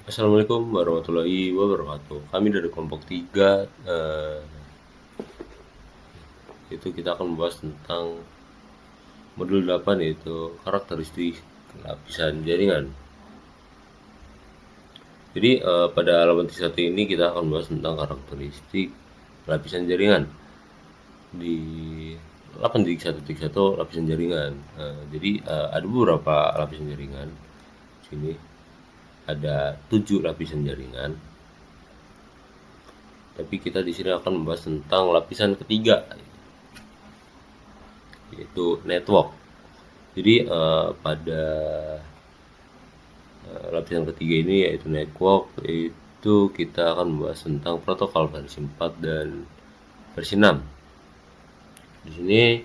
Assalamualaikum warahmatullahi wabarakatuh. Kami dari kelompok 3, itu kita akan membahas tentang modul 8, yaitu karakteristik lapisan jaringan. Jadi pada halaman 1 ini kita akan membahas tentang karakteristik lapisan jaringan. Di 8.1.1 lapisan jaringan. Jadi ada beberapa lapisan jaringan. Sini ada 7 lapisan jaringan. Tapi kita di sini akan membahas tentang lapisan ketiga, yaitu network. Jadi pada lapisan ketiga ini, yaitu network, itu kita akan membahas tentang protokol versi 4 dan versi 6. Di sini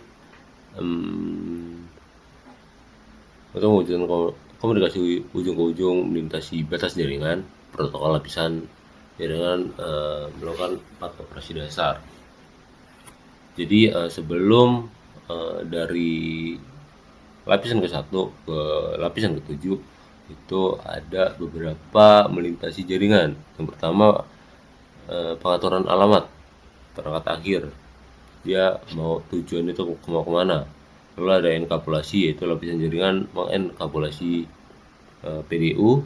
untuk mewujudkan komunikasi ujung ke ujung melintasi batas jaringan, protokol lapisan jaringan melakukan 4 operasi dasar. Jadi sebelum dari lapisan ke-1 ke lapisan ke-7 itu ada beberapa melintasi jaringan. Yang pertama pengaturan alamat perangkat akhir, dia mau tujuan itu mau kemana. Lalu ada enkapsulasi, yaitu lapisan jaringan mengenkapsulasi PDU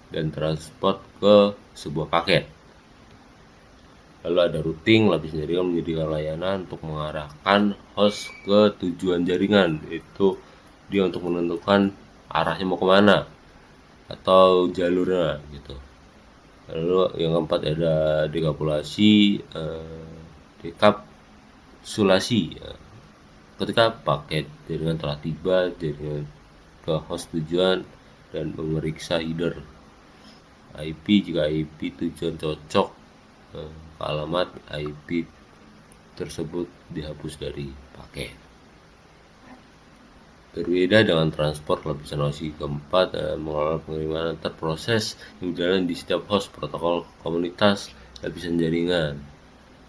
dan transport ke sebuah paket. Lalu ada routing, lapisan jaringan menyediakan layanan untuk mengarahkan host ke tujuan jaringan, yaitu dia untuk menentukan arahnya mau kemana atau jalurnya gitu. Lalu yang keempat ada dekapsulasi, dekapsulasi ketika paket jaringan telah tiba jaringan ke host tujuan dan memeriksa header IP. Jika IP tujuan cocok alamat, IP tersebut dihapus dari paket. Berbeda dengan transport lapisan OSI keempat, mengelola pengiriman antar proses yang berjalan di setiap host protokol komunitas lapisan jaringan,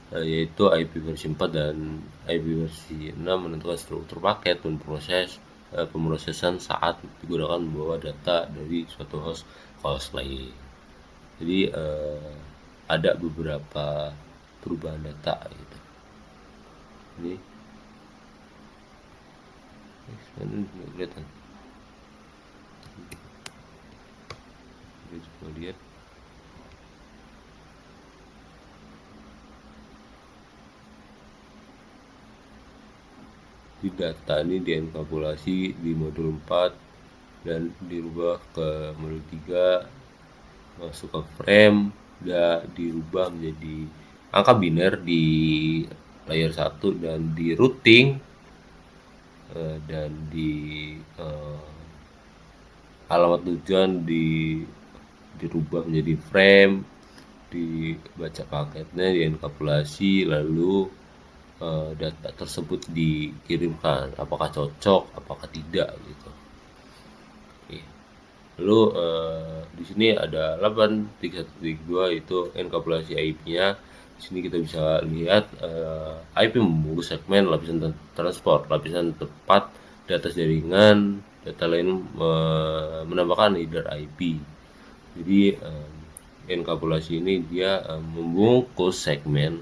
yaitu IP versi 4 dan IP versi 6 menentukan struktur paket dan proses pemrosesan saat digunakan membawa data dari suatu host ke host lain. Jadi ada beberapa perubahan data gitu. Ini kelihatan. Coba lihat. Di data ini dienkapsulasi di modul 4 dan dirubah ke modul 3, masuk ke frame, dan dirubah menjadi angka biner di layer 1 dan di routing dan di alamat tujuan dirubah menjadi frame, dibaca paketnya, dienkapsulasi, lalu data tersebut dikirimkan, apakah cocok, apakah tidak gitu. Oke. Lalu di sini ada 8.1.2, itu enkapsulasi IP-nya. Di sini kita bisa lihat IP membungkus segmen lapisan transport, lapisan tepat di atas jaringan, data lain menambahkan header IP. Jadi enkapsulasi ini dia membungkus segmen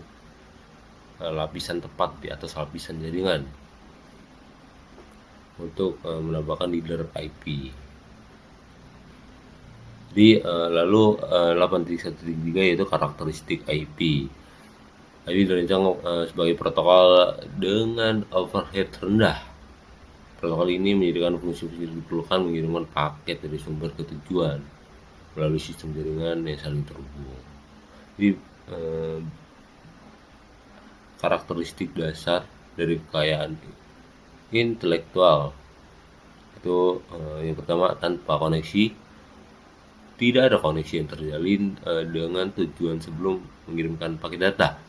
lapisan tepat di atas lapisan jaringan untuk menambahkan header IP. Jadi lalu 8.1.3 yaitu karakteristik IP. IP dirancang sebagai protokol dengan overhead rendah. Protokol ini menyediakan fungsi-fungsi diperlukan mengirimkan paket dari sumber ke tujuan melalui sistem jaringan yang saling terhubung. Jadi karakteristik dasar dari kekayaan intelektual itu yang pertama, tanpa koneksi. Tidak ada koneksi yang terjalin dengan tujuan sebelum mengirimkan paket data.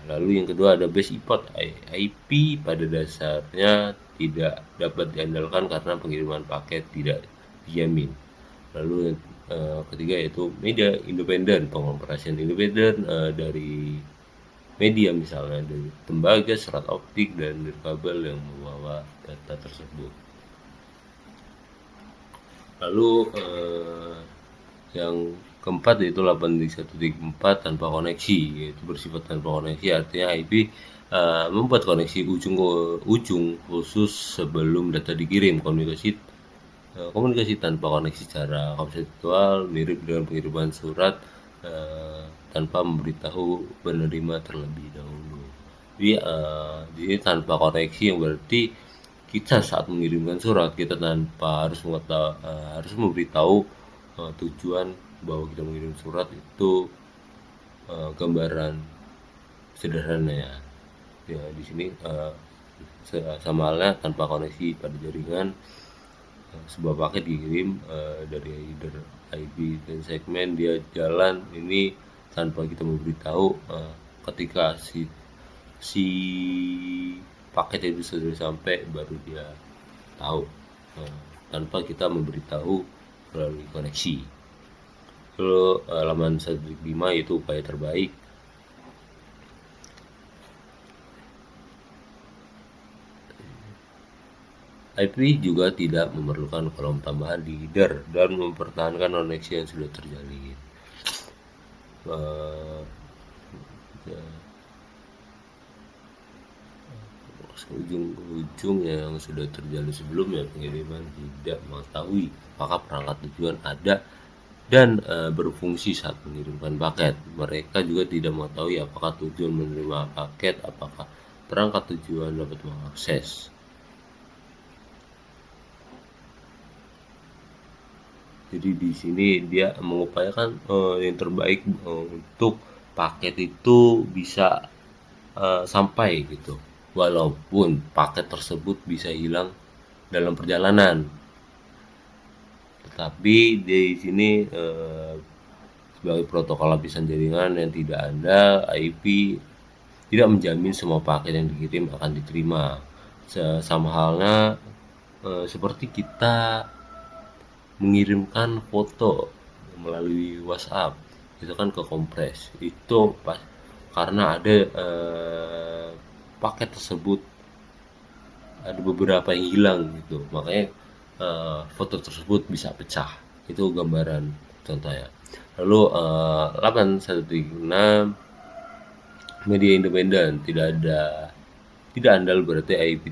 Lalu yang kedua ada base import. IP pada dasarnya tidak dapat diandalkan karena pengiriman paket tidak dijamin. Lalu yang ketiga yaitu media independen, pengoperasian independen dari media, misalnya dari tembaga, serat optik, dan dari kabel yang membawa data tersebut. Lalu Yang keempat yaitu 8.1.4 tanpa koneksi, yaitu bersifat tanpa koneksi, artinya IP membuat koneksi ujung ke ujung khusus sebelum data dikirim. Komunikasi tanpa koneksi secara konseptual mirip dengan pengiriman surat tanpa memberitahu penerima terlebih dahulu. Jadi di sini tanpa koneksi yang berarti kita saat mengirimkan surat kita tanpa harus memberitahu tujuan bahwa kita mengirim surat itu, gambaran sederhananya. Ya di sini sama halnya tanpa koneksi pada jaringan, sebuah paket dikirim dari header IP dan segmen dia jalan ini tanpa kita memberitahu ketika si paket itu sudah sampai baru dia tahu tanpa kita memberitahu melalui koneksi. Lalu halaman 1.5 itu upaya terbaik. IP juga tidak memerlukan kolom tambahan di header dan mempertahankan koneksi yang sudah terjalin. Ujung-ujung yang sudah terjalin sebelumnya pengiriman tidak mengetahui apakah perangkat tujuan ada dan berfungsi saat mengirimkan paket. Mereka juga tidak mengetahui apakah tujuan menerima paket, apakah perangkat tujuan dapat mengakses. Jadi di sini dia mengupayakan yang terbaik untuk paket itu bisa sampai gitu. Walaupun paket tersebut bisa hilang dalam perjalanan. Tetapi di sini sebagai protokol lapisan jaringan yang tidak ada, IP tidak menjamin semua paket yang dikirim akan diterima. Sama halnya seperti kita mengirimkan foto melalui WhatsApp, itu kan kekompres. Itu karena ada paket tersebut ada beberapa yang hilang gitu, makanya foto tersebut bisa pecah. Itu gambaran contohnya. Lalu 8.1.6 media independen tidak andal, berarti IP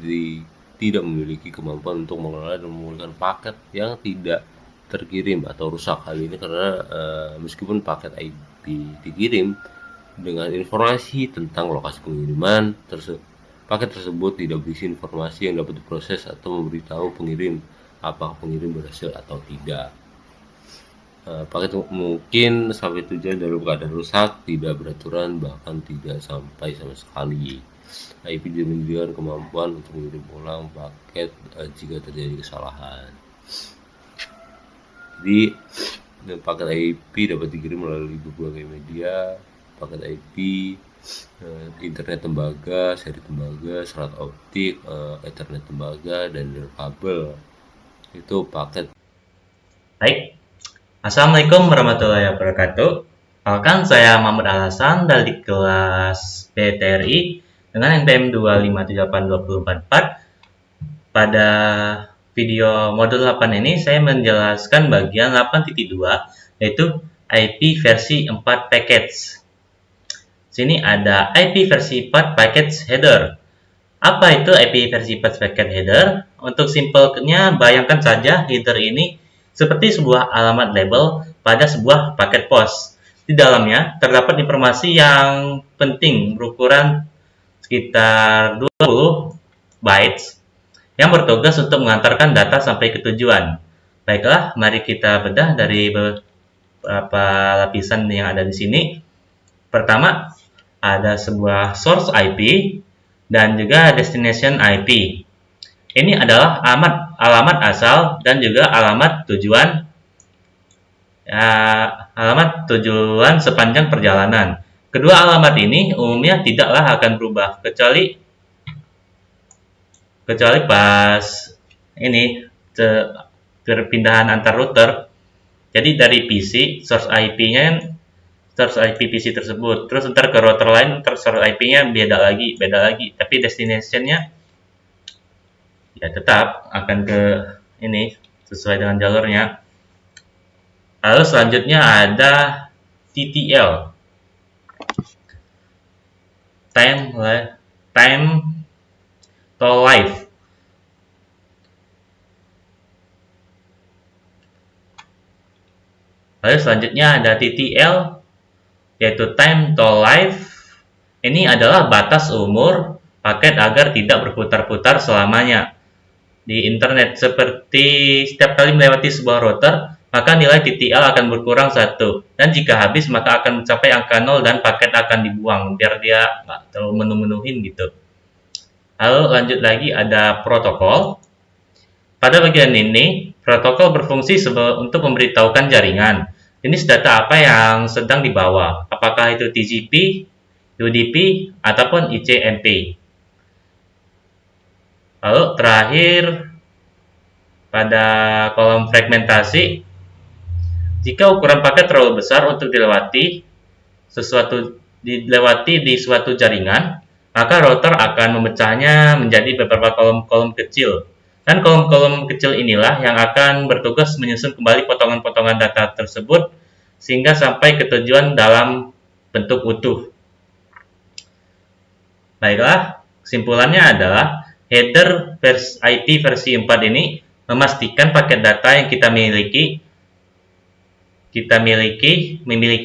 tidak memiliki kemampuan untuk mengelola dan memulihkan paket yang tidak terkirim atau rusak. Hal ini karena meskipun paket IP dikirim dengan informasi tentang lokasi pengiriman, paket tersebut tidak berisi informasi yang dapat diproses atau memberitahu pengirim apakah pengirim berhasil atau tidak. Paket mungkin sampai tujuan dalam keadaan rusak, tidak beraturan, bahkan tidak sampai sama sekali. IP tidak menyediakan kemampuan untuk mengirim ulang paket jika terjadi kesalahan. Jadi paket IP dapat dikirim melalui berbagai media. Paket IP, internet tembaga, seri tembaga, serat optik, ethernet tembaga, dan kabel. Itu paket. Baik, Assalamualaikum warahmatullahi wabarakatuh. Perkenalkan, saya Mahmud Al-Hasan dari kelas PTRI dengan NPM 2578244. Pada video modul 8 ini saya menjelaskan bagian 8.2 yaitu IP versi 4 package. Sini ada IP versi 4 package header. Apa itu IP versi 4 packet header? Untuk simpelnya, bayangkan saja header ini seperti sebuah alamat label pada sebuah paket pos. Di dalamnya terdapat informasi yang penting berukuran sekitar 20 bytes yang bertugas untuk mengantarkan data sampai ke tujuan. Baiklah, mari kita bedah dari beberapa lapisan yang ada di sini. Pertama, ada sebuah source IP dan juga destination IP. Ini adalah alamat asal dan juga alamat tujuan sepanjang perjalanan. Kedua alamat ini umumnya tidaklah akan berubah kecuali pas ini perpindahan antar router. Jadi dari PC source IP-nya source IP PC tersebut, terus ntar ke router lain, ntar source IP-nya beda lagi, tapi destination-nya ya tetap akan ke ini sesuai dengan jalurnya. Lalu selanjutnya ada TTL, time to life. Lalu selanjutnya ada TTL, yaitu time to life. Ini adalah batas umur paket agar tidak berputar-putar selamanya di internet. Seperti setiap kali melewati sebuah router, maka nilai TTL akan berkurang 1. Dan jika habis, maka akan mencapai angka 0 dan paket akan dibuang, biar dia nggak terlalu menu-menuhin gitu. Lalu lanjut lagi ada protokol. Pada bagian ini, protokol berfungsi untuk memberitahukan jaringan jenis data apa yang sedang dibawa, apakah itu TCP, UDP, ataupun ICMP. Lalu terakhir, pada kolom fragmentasi, jika ukuran paket terlalu besar untuk dilewati di suatu jaringan, maka router akan memecahnya menjadi beberapa kolom-kolom kecil. Dan kolom-kolom kecil inilah yang akan bertugas menyusun kembali potongan-potongan data tersebut sehingga sampai ke tujuan dalam bentuk utuh. Baiklah, kesimpulannya adalah header IP versi 4 ini memastikan paket data yang kita memiliki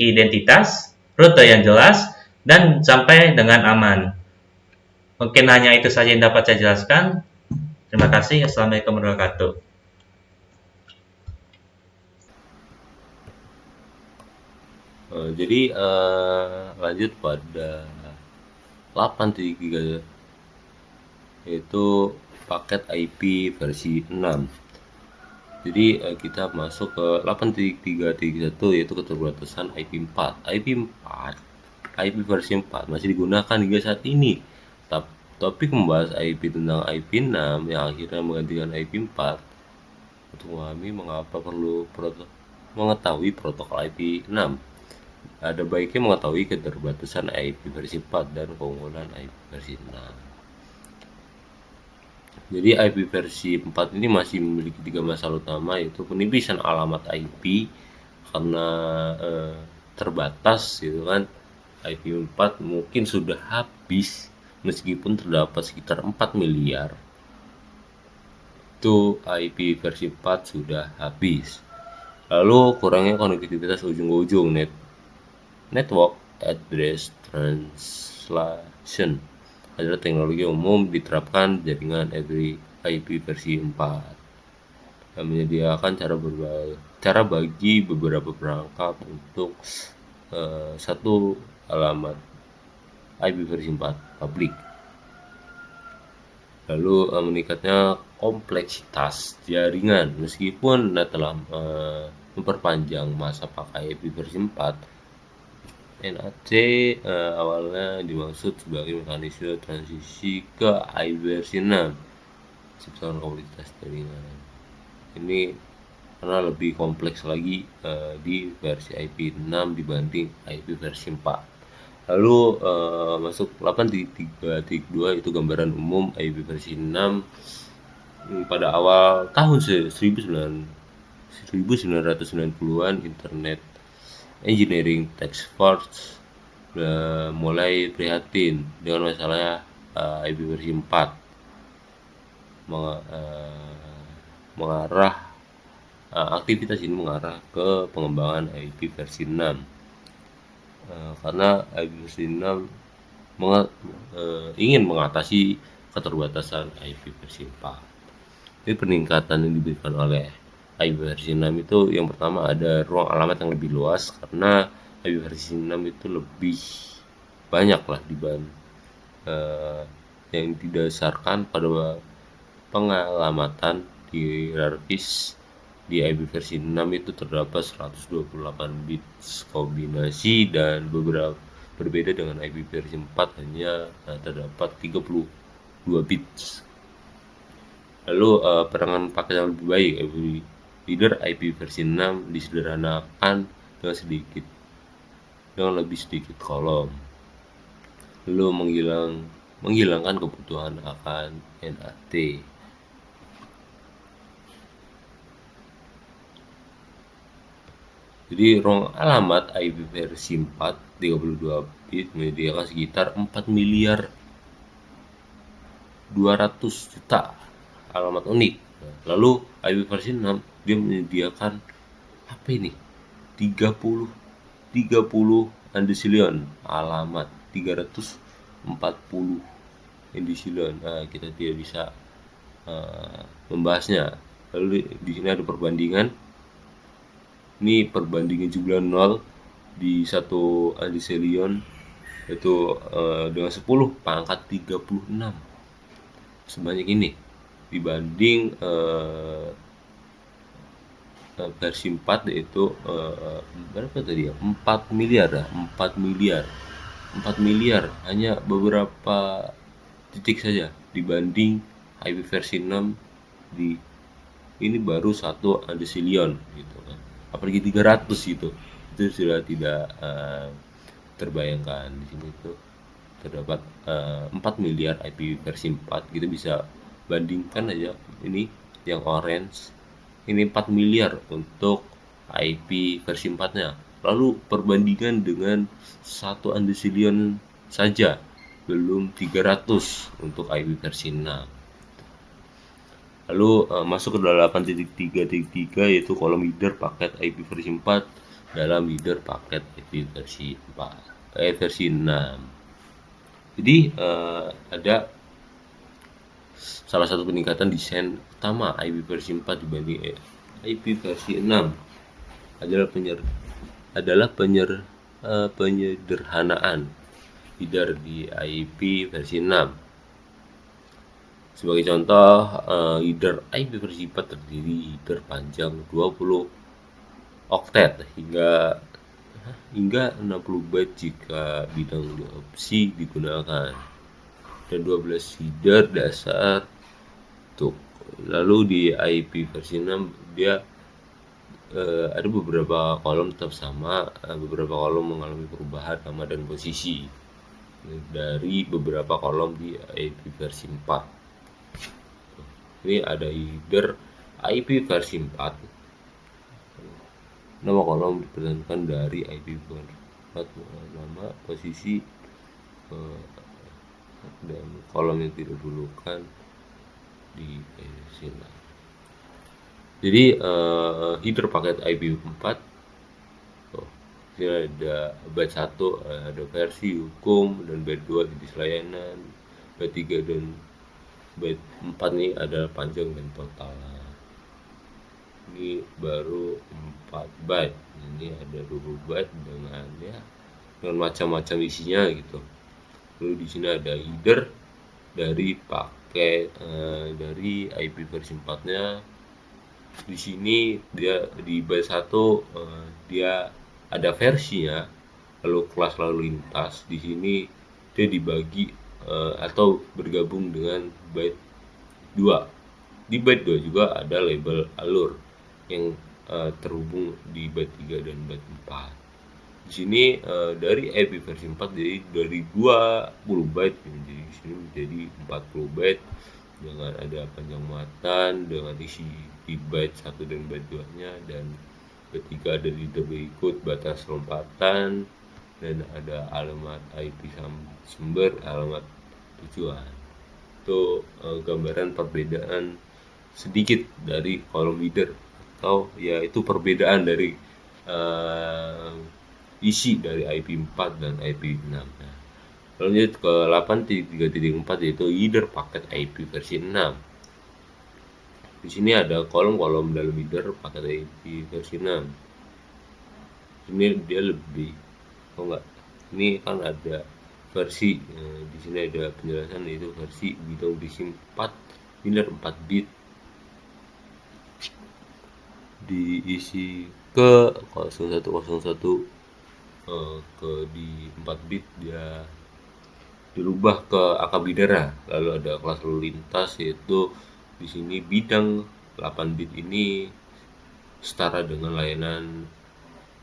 identitas, rute yang jelas, dan sampai dengan aman. Mungkin hanya itu saja yang dapat saya jelaskan. Terima kasih. Assalamualaikum warahmatullahi wabarakatuh. Jadi lanjut pada 8.3, yaitu paket IP versi 6. Jadi kita masuk ke 8.3.1, yaitu keterbatasan IP4. IP versi 4 masih digunakan hingga saat ini. Topik membahas IP tentang IP6 yang akhirnya menggantikan IP4. Untuk memahami mengapa perlu mengetahui protokol IP6, ada baiknya mengetahui keterbatasan IP versi 4 dan keunggulan IP versi 6. Jadi IP versi 4 ini masih memiliki 3 masalah utama, yaitu penipisan alamat IP karena terbatas gitu kan. IP 4 mungkin sudah habis meskipun terdapat sekitar 4 miliar. Itu IP versi 4 sudah habis. Lalu kurangnya konektivitas ujung ke ujung, network address translation adalah teknologi umum diterapkan jaringan IP versi 4 yang menyediakan cara bagi beberapa perangkat untuk satu alamat IP versi 4 publik. Lalu meningkatnya kompleksitas jaringan. Meskipun telah memperpanjang masa pakai IP versi 4, NAT awalnya dimaksud sebagai mekanisme transisi ke IP versi 6, ciptaan kompleksitas jaringan. Ini karena lebih kompleks lagi di versi IP 6 dibanding IP versi 4. Lalu masuk 8.3.2, itu gambaran umum IP versi 6 pada awal tahun 1990-an. Internet Engineering Task Force mulai prihatin dengan masalahnya IP versi 4 aktivitas ini mengarah ke pengembangan IP versi 6 karena IP versi 6 ingin mengatasi keterbatasan IP versi 4. Jadi peningkatan yang diberikan oleh IP versi 6 itu yang pertama ada ruang alamat yang lebih luas, karena IP versi 6 itu lebih banyak lah dibanding yang didasarkan pada pengalamatan hierarkis. Di IP versi 6 itu terdapat 128 bits kombinasi dan berbeda dengan IP versi 4 hanya terdapat 32 bits. Lalu perangan paket yang lebih baik, header IP versi 6 disederhanakan dengan lebih sedikit kolom, lalu menghilangkan kebutuhan akan NAT. Jadi ruang alamat IP versi 4 32 bit menyediakan sekitar 4 miliar 200 juta alamat unik. Lalu IP versi 6 dia menyediakan apa ini? 30 undecillion alamat, 340 undecillion. Nah, kita tidak bisa membahasnya. Lalu di sini ada perbandingan. Ini perbandingan jumlah 0 di satu undecillion itu dengan 10 pangkat 36 sebanyak ini dibanding versi 4 yaitu berapa tadi ya, 4 miliar ya, 4 miliar 4 miliar hanya beberapa titik saja dibanding IP versi 6 di ini baru satu undecillion gitu kan, apalagi 300 gitu, itu sudah tidak terbayangkan. Di sini tuh terdapat 4 miliar IP versi 4, kita bisa bandingkan aja ini yang orange ini 4 miliar untuk IP versi 4-nya. Lalu perbandingan dengan satu undecillion saja, belum 300 untuk IP versi 6. Lalu masuk ke 8.3.3 yaitu kolom header paket IP versi 4 dalam header paket IP versi 4 versi 6. Jadi ada salah satu peningkatan desain utama IP versi 4 dibanding IP versi 6 adalah penyederhanaan header di IP versi 6. Sebagai contoh, header IP versi 4 terdiri header panjang 20 oktet hingga 60 byte jika bidang opsi digunakan, dan 12 header dasar untuk. Lalu di IP versi 6 dia ada beberapa kolom tetap sama, beberapa kolom mengalami perubahan nama dan posisi dari beberapa kolom di IP versi 4. Ini ada header IP versi 4, nama kolom dipertentukan dari IP versi 4, nama, posisi, dan kolom yang tidak didahulukan di versi 6. Jadi header paket IP 4 ini ada byte 1 ada versi hukum, dan byte 2 jenis layanan, byte 3 dan byte 4 nih ada panjang dan total. Ini baru 4 byte, ini ada 20 byte dengan macam-macam isinya gitu. Lalu di sini ada header dari paket dari IP versi 4-nya. Di sini dia di byte 1 dia ada versinya, lalu kelas lalu lintas. Di sini dia dibagi atau bergabung dengan byte 2. Di byte 2 juga ada label alur yang terhubung di byte 3 dan byte 4. Di sini dari IP versi 4 jadi dari 20 byte jadi di sini menjadi 40 byte dengan ada panjang muatan dengan isi di byte 1 dan byte 2-nya, dan byte 3 ada di berikut batas lompatan, dan ada alamat IP sumber, alamat tujuan. Itu gambaran perbedaan sedikit dari kolom header, atau ya itu perbedaan dari isi dari IP 4 dan IP 6. Nah, lanjut ke 8.3.4 yaitu header paket IP versi 6. Di sini ada kolom-kolom dalam header paket IP versi 6. Ini dia lebih ini kan ada versi, di sini ada penjelasan yaitu versi bidang berisi 4 header 4 bit diisi ke 0101 ke di 4 bit dia dirubah ke angka bidara. Lalu ada kelas lalu lintas yaitu di sini bidang 8 bit ini setara dengan layanan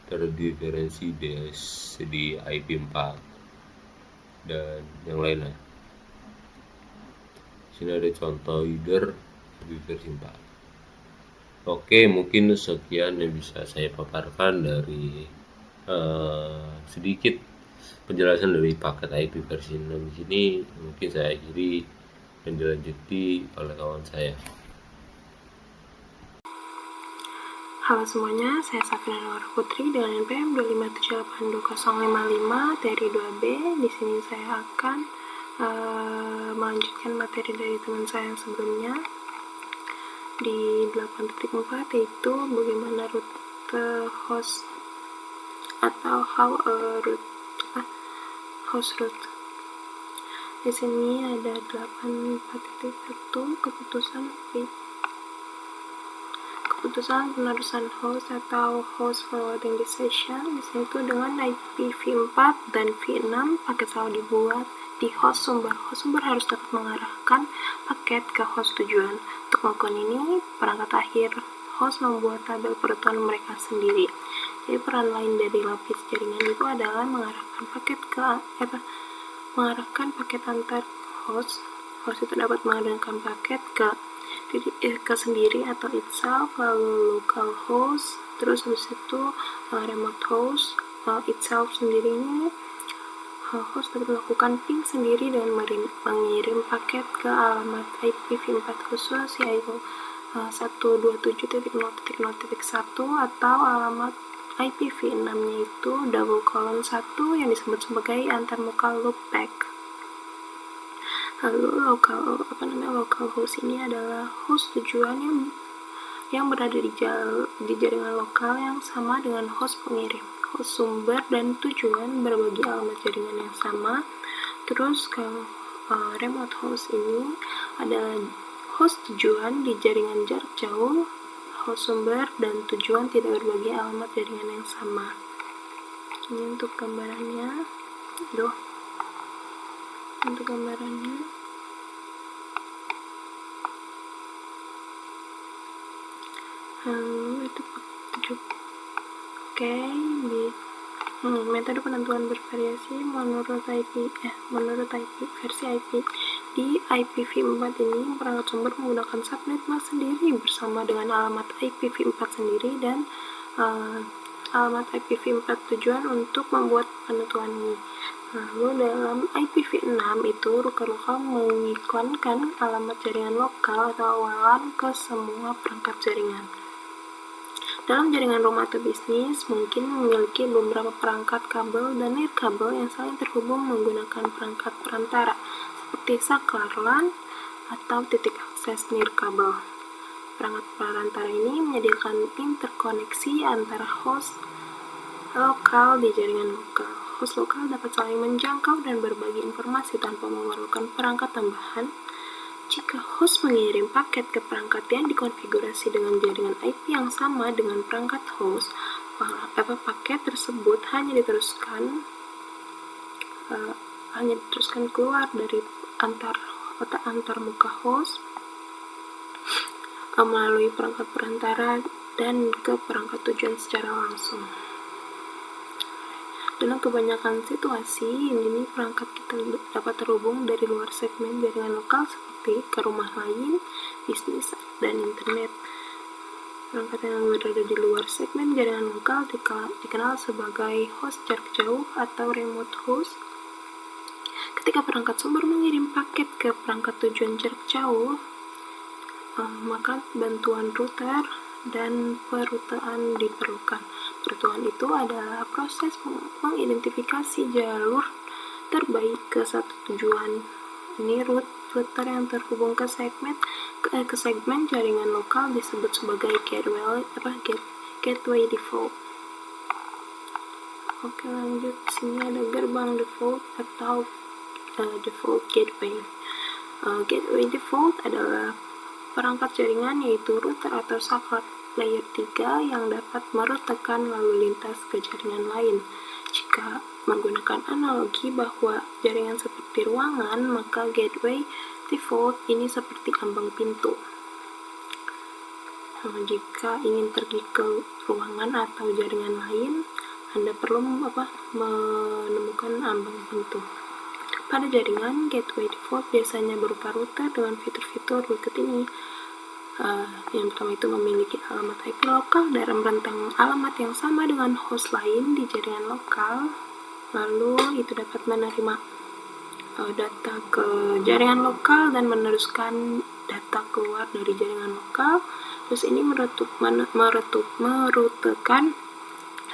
terdiferensi di IP 4 dan yang lainnya. Sini ada contoh header di versi 4. Oke, mungkin sekian yang bisa saya paparkan dari sedikit penjelasan dari paket IP versi 6 di sini. Mungkin saya akhiri dan dilanjuti oleh kawan saya. Halo semuanya, saya Safina Nur Putri dengan NPM 257820055 dari 2B. Di sini saya akan melanjutkan materi dari teman saya yang sebelumnya di 8.4, yaitu bagaimana rute host atau host route. Di sini ada 8.4.1 keputusan penerusan host atau host forwarding decision. Di sini itu dengan IPv4 dan v6 paket selalu dibuat di host sumber. Host sumber harus dapat mengarahkan paket ke host tujuan. Untuk melakukan ini, perangkat akhir host membuat tabel perutuhan mereka sendiri. Jadi peran lain dari lapis jaringan itu adalah mengarahkan paket antar host. Host itu dapat mengarahkan paket ke sendiri atau itself, lalu local host, terus habis itu remote host. Itself sendiri ini host dapat melakukan ping sendiri dan mengirim paket ke alamat IPv4 khusus, yaitu 127.0.0.1 atau alamat IPv6-nya itu :1 yang disebut sebagai antarmuka loopback. Lalu local host ini adalah host tujuan yang berada di jaringan lokal yang sama dengan host pengirim. Host sumber dan tujuan berbagi alamat jaringan yang sama. Terus kalau remote host ini adalah host tujuan di jaringan jarak jauh. Host sumber dan tujuan tidak berbagi alamat jaringan yang sama. Ini untuk gambarannya. Itu metode penentuan bervariasi menurut versi IP. Di IPv4 ini, perangkat sumber menggunakan subnet mask sendiri bersama dengan alamat IPv4 sendiri dan alamat IPv4 tujuan untuk membuat penentuan ini. Lalu dalam IPv6 itu, router lokal mengiklankan alamat jaringan lokal atau awalan ke semua perangkat jaringan. Dalam jaringan rumah atau bisnis, mungkin memiliki beberapa perangkat kabel dan nirkabel yang saling terhubung menggunakan perangkat perantara, seperti saklar LAN atau titik akses nirkabel. Perangkat perantara ini menyediakan interkoneksi antara host lokal di jaringan lokal. Host lokal dapat saling menjangkau dan berbagi informasi tanpa memerlukan perangkat tambahan. Jika host mengirim paket ke perangkat yang dikonfigurasi dengan jaringan IP yang sama dengan perangkat host, paket tersebut hanya diteruskan keluar dari antar muka host melalui perangkat perantara dan ke perangkat tujuan secara langsung. Dalam kebanyakan situasi, ini perangkat kita dapat terhubung dari luar segmen jaringan lokal seperti ke rumah lain, bisnis, dan internet. Perangkat yang berada di luar segmen jaringan lokal dikenal sebagai host jarak jauh atau remote host. Ketika perangkat sumber mengirim paket ke perangkat tujuan jarak jauh, maka bantuan router dan perutean diperlukan. Perutean itu adalah proses mengidentifikasi jalur terbaik ke satu tujuan. Ini router yang terhubung ke segmen jaringan lokal disebut sebagai gateway default. Oke, lanjut. Di sini ada gerbang default atau default gateway. Gateway default adalah perangkat jaringan, yaitu router atau saklar layer 3 yang dapat merutekan lalu lintas ke jaringan lain. Jika menggunakan analogi bahwa jaringan seperti ruangan, maka gateway default ini seperti ambang pintu. Jika ingin pergi ke ruangan atau jaringan lain, Anda perlu menemukan ambang pintu. Pada jaringan, gateway default biasanya berupa router dengan fitur-fitur berikut ini. Yang pertama itu memiliki alamat IP lokal dalam rentang alamat yang sama dengan host lain di jaringan lokal. Lalu itu dapat menerima data ke jaringan lokal dan meneruskan data keluar dari jaringan lokal. Terus ini merutekan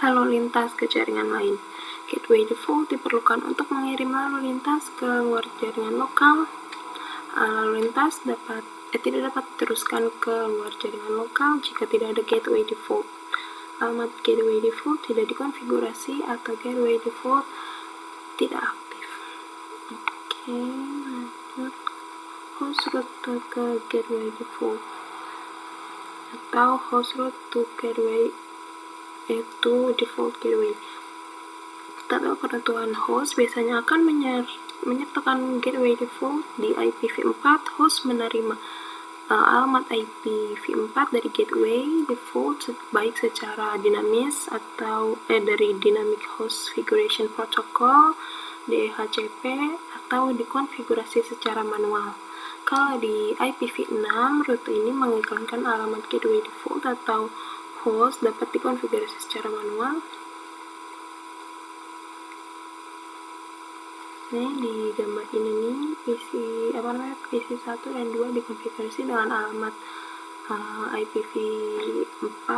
lalu lintas ke jaringan lain. Gateway default diperlukan untuk mengirim lalu lintas ke luar jaringan lokal. Lalu lintas tidak dapat diteruskan ke luar jaringan lokal jika tidak ada gateway default. Alamat gateway default tidak dikonfigurasi atau gateway default tidak aktif. Oke, lanjut. Host route ke gateway default atau host route to gateway itu default gateway. Tabel penentuan host biasanya akan menyertakan gateway default di IPv4. Host menerima alamat IPv4 dari gateway default baik secara dinamis atau dari Dynamic Host Configuration Protocol DHCP atau dikonfigurasi secara manual. Kalau di IPv6, rute ini mengiklankan alamat gateway default atau host dapat dikonfigurasi secara manual. Nah, di gambar ini nih PC 1 dan 2 dikonfigurasi dengan alamat IPv4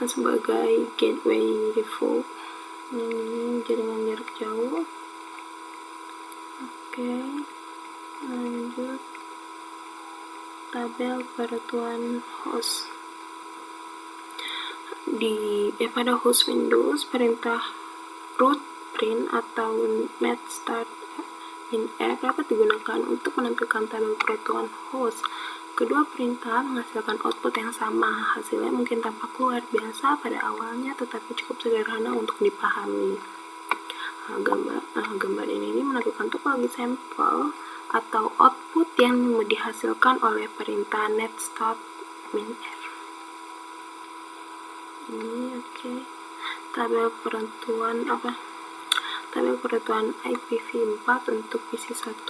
sebagai gateway default. Ini jaringan jarak jauh. Oke, lanjut. Tabel penentuan host. Pada host Windows, perintah root print atau net start min-r dapat digunakan untuk menampilkan tabel penentuan host. Kedua perintah menghasilkan output yang sama. Hasilnya mungkin tampak luar biasa pada awalnya, tetapi cukup sederhana untuk dipahami. Gambar ini menampilkan topologi sampel atau output yang dihasilkan oleh perintah net start min-r. Ini oke. Tabel penentuan IPv4 untuk PC1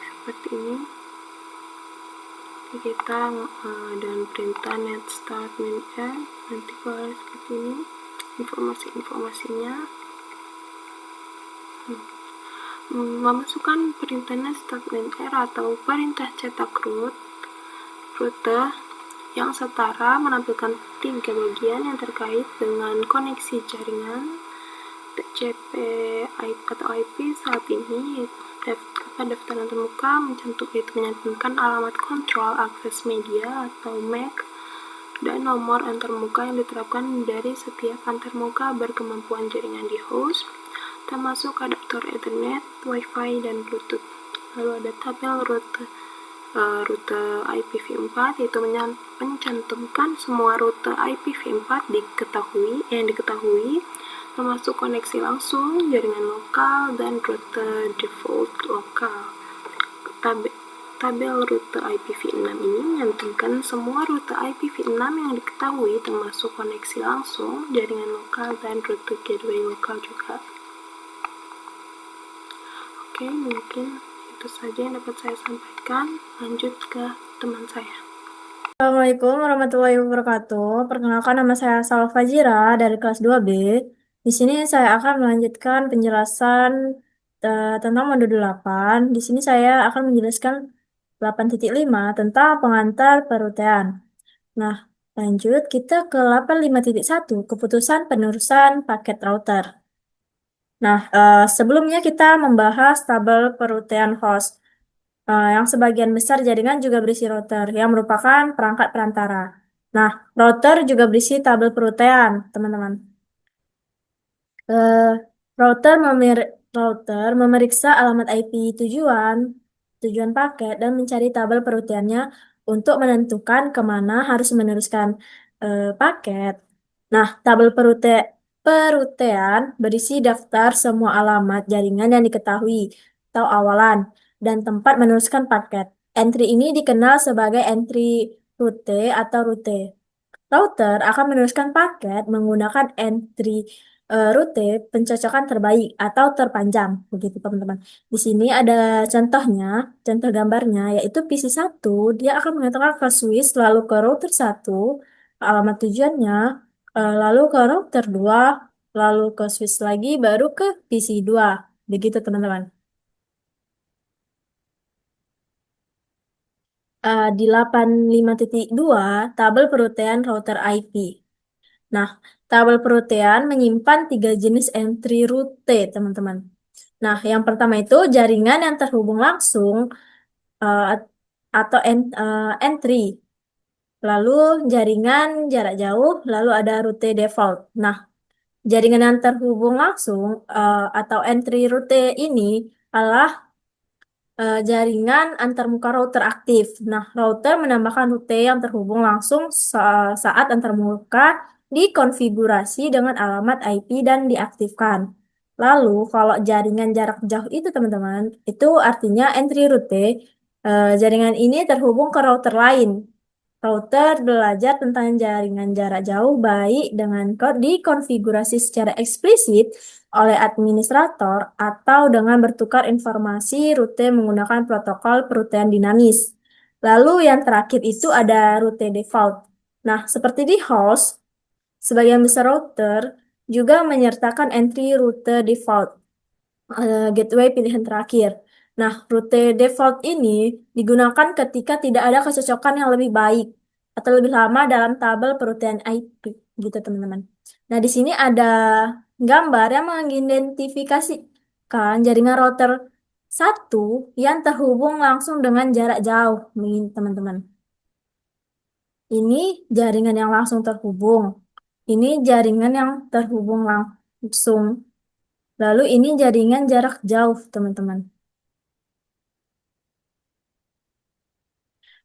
seperti ini. Kita dan perintah net start min-r nanti keluar seperti ini informasinya. Memasukkan perintah net start min-r atau perintah cetak rute yang setara menampilkan 3 bagian yang terkait dengan koneksi jaringan TCP atau IP saat ini. Daftaran terbuka mencantumkan alamat kontrol akses media atau MAC dan nomor antarmuka yang diterapkan dari setiap antarmuka berkemampuan jaringan di host, termasuk adaptor Ethernet, Wi-Fi, dan Bluetooth. Lalu ada tabel rute IPv4, yaitu mencantumkan semua rute IPv4 yang diketahui, termasuk koneksi langsung, jaringan lokal, dan rute default lokal. Tabel rute IPv6 ini mencantumkan semua rute IPv6 yang diketahui, termasuk koneksi langsung, jaringan lokal, dan rute gateway lokal juga. Oke, mungkin itu saja yang dapat saya sampaikan. Lanjut ke teman saya. Assalamualaikum warahmatullahi wabarakatuh. Perkenalkan, nama saya Salwa Fajira dari kelas 2B. Di sini saya akan melanjutkan penjelasan tentang modul 8. Di sini saya akan menjelaskan 8.5 tentang pengantar perutean. Nah, lanjut kita ke 85.1, keputusan penerusan paket router. Nah, sebelumnya kita membahas tabel perutean host. Yang sebagian besar jaringan juga berisi router, yang merupakan perangkat perantara. Nah, router juga berisi tabel perutean, teman-teman. Router memeriksa alamat IP tujuan paket, dan mencari tabel peruteannya untuk menentukan kemana harus meneruskan paket. Nah, tabel perutean berisi daftar semua alamat jaringan yang diketahui atau awalan dan tempat meneruskan paket. Entry ini dikenal sebagai entry route atau rute. Router akan meneruskan paket menggunakan entry rute pencocokan terbaik atau terpanjang, begitu teman-teman. Di sini ada contohnya, contoh gambarnya, yaitu PC1, dia akan mengatakan ke Swiss, lalu ke router 1, alamat tujuannya, lalu ke router 2, lalu ke Swiss lagi, baru ke PC2, begitu teman-teman. Di 85.2, tabel perutean router IP. Nah, tabel perutean menyimpan 3 jenis entry rute, teman-teman. Nah, yang pertama itu jaringan yang terhubung langsung eh, atau entry. Lalu jaringan jarak jauh, lalu ada rute default. Nah, jaringan yang terhubung langsung atau entry rute ini adalah jaringan antarmuka router aktif. Nah, router menambahkan rute yang terhubung langsung saat antarmuka dikonfigurasi dengan alamat IP dan diaktifkan. Lalu, kalau jaringan jarak jauh itu teman-teman, itu artinya entry rute, jaringan ini terhubung ke router lain. Router belajar tentang jaringan jarak jauh baik dengan dikonfigurasi secara eksplisit oleh administrator atau dengan bertukar informasi rute menggunakan protokol perutean dinamis. Lalu yang terakhir itu ada rute default. Nah, seperti di host, sebagian besar router juga menyertakan entry rute default, gateway pilihan terakhir. Nah, rute default ini digunakan ketika tidak ada kecocokan yang lebih baik atau lebih lama dalam tabel perutean IP, gitu teman-teman. Nah, di sini ada gambar yang mengidentifikasikan jaringan router 1 yang terhubung langsung dengan jarak jauh, nih teman-teman. Ini jaringan yang langsung terhubung. Ini jaringan yang terhubung langsung. Lalu ini jaringan jarak jauh, teman-teman.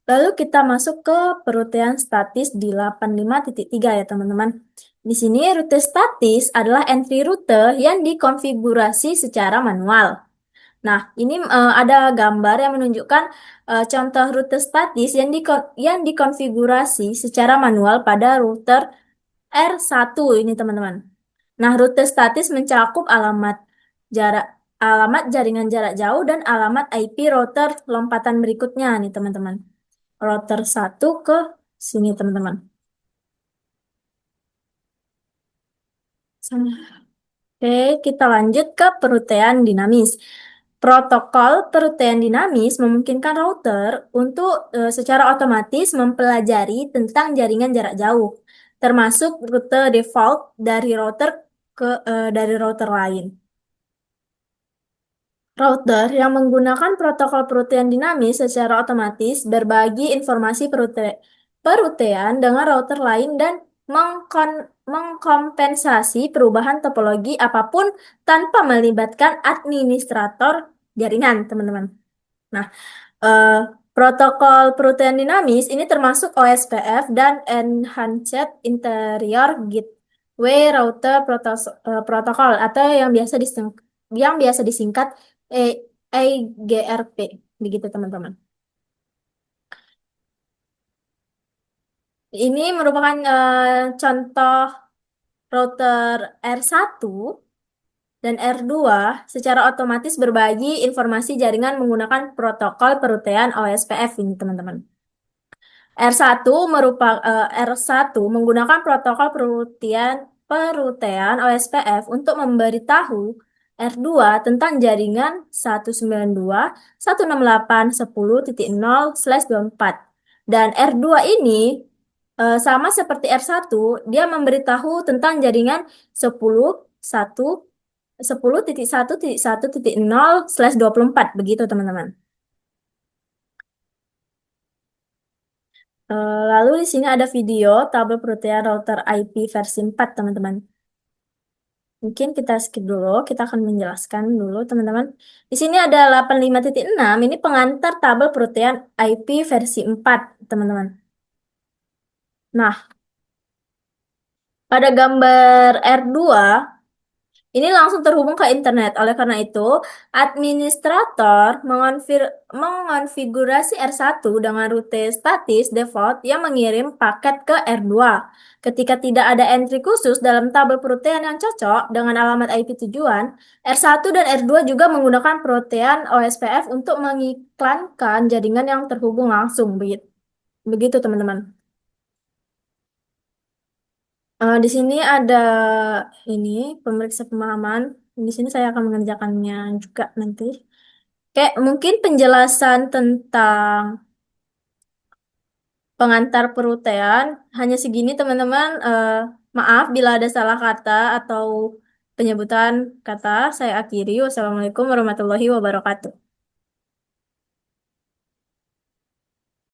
Lalu kita masuk ke perutean statis di 85.3 ya teman-teman. Di sini rute statis adalah entry rute yang dikonfigurasi secara manual. Nah, ini ada gambar yang menunjukkan contoh rute statis yang dikonfigurasi secara manual pada router R1 ini teman-teman. Nah, rute statis mencakup alamat jaringan jarak jauh dan alamat IP router lompatan berikutnya nih teman-teman. Router 1 ke sini teman-teman. Oke, kita lanjut ke perutean dinamis. Protokol perutean dinamis memungkinkan router untuk secara otomatis mempelajari tentang jaringan jarak jauh, termasuk rute default dari router lain. Router yang menggunakan protokol perutean dinamis secara otomatis berbagi informasi perutean dengan router lain dan mengkompensasi perubahan topologi apapun tanpa melibatkan administrator jaringan, teman-teman. Nah, protokol perutean dinamis ini termasuk OSPF dan Enhanced Interior Gateway Router Protocol atau yang biasa disingkat EGRP, begitu teman-teman. Ini merupakan contoh router R1 dan R2 secara otomatis berbagi informasi jaringan menggunakan protokol perutean OSPF ini teman-teman. R1 menggunakan protokol perutean OSPF untuk memberitahu R2 tentang jaringan 192.168.10.0/24. Dan R2 ini sama seperti R1, dia memberitahu tentang jaringan 10.1.1.0/24, begitu teman-teman. Lalu di sini ada video tabel perutean router IP versi 4, teman-teman. Mungkin kita skip dulu, kita akan menjelaskan dulu, teman-teman. Di sini ada 85.6, ini pengantar tabel perutean IP versi 4, teman-teman. Nah, pada gambar R2, ini langsung terhubung ke internet. Oleh karena itu, administrator mengonfigurasi R1 dengan rute statis default yang mengirim paket ke R2. Ketika tidak ada entry khusus dalam tabel perutean yang cocok dengan alamat IP tujuan, R1 dan R2 juga menggunakan perutean OSPF untuk mengiklankan jaringan yang terhubung langsung. Begitu, teman-teman. Di sini ada ini pemeriksa pemahaman. Di sini saya akan mengerjakannya juga nanti. Kayak mungkin penjelasan tentang pengantar perutean hanya segini, teman-teman. Maaf bila ada salah kata atau penyebutan kata. Saya akhiri. Wassalamualaikum warahmatullahi wabarakatuh.